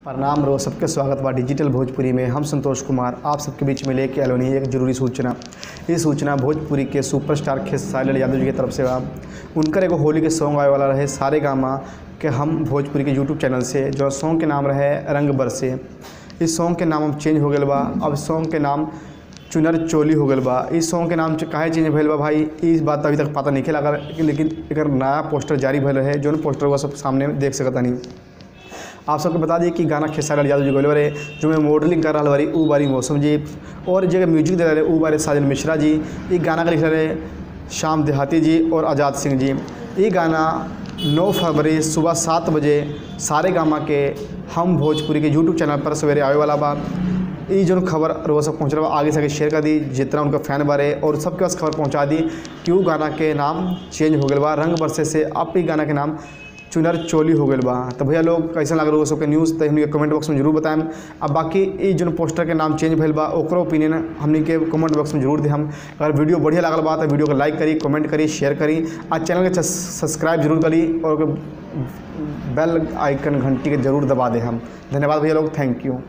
प्रणाम रो सबके स्वागत बा डिजिटल भोजपुरी में। हम संतोष कुमार आप सबके बीच में लेके आलोनी एक जरूरी सूचना। ये सूचना भोजपुरी के सुपरस्टार खेसारी लाल यादव जी की तरफ से बा। उनकर एगो होली के सॉन्ग आए वाला रहे सारे गामा के हम भोजपुरी के यूट्यूब चैनल से, जो सॉन्ग के नाम रहे रंग बरसे। इस सॉन्ग के नाम अब चेंज हो गया बा। अब सॉन्ग के नाम चुनर चोली हो गया बा। इस सॉन्ग के नाम काहे चेंज भइल बा भाई, इस बात अभी तक पता नहीं लगा, लेकिन एक नया पोस्टर जारी भइल रहे, जो पोस्टर वो सब सामने देख सकता नहीं। आप सबको बता दिए कि गाना खेसारी लाल यादव जी गोले बारे जो मैं मॉडलिंग कर रहा बारी ऊ बारी मौसम जी, और जगह म्यूजिक दे रहे ऊ बारे साजन मिश्रा जी। ये गाना का लिख रहे श्याम देहाती जी और आज़ाद सिंह जी। ये गाना 9 फरवरी सुबह 7 बजे सारे गामा के हम भोजपुरी के यूट्यूब चैनल पर सवेरे आवे वाला बा। ये जो खबर रोज सब पहुँच रहा बा, आगे से आगे शेयर कर दी जितना उनका फ़ैन बारे, और सबके पास खबर पहुँचा दी कि वो गाना के नाम चेंज हो गया बा। रंग बरसे से अब ये गाना के नाम चुनर चोली हो गया बा। तो भैया लोग कैसा लग रहा है सबके न्यूज़, तो हमने कमेंट बॉक्स में जरूर बताएं। अब बाकी ये जो पोस्टर के नाम चेंज भइल बा ओकरो ओपिनियन हमने के कमेंट बॉक्स में जरूर दे। हम अगर वीडियो बढ़िया लगल बा तो वीडियो को लाइक करी, कमेंट करी, शेयर करी, और चैनल के सब्सक्राइब जरूर करी, और बेल आइकन घंटी के जरूर दबा दे हम। धन्यवाद भैया लोग, थैंक यू।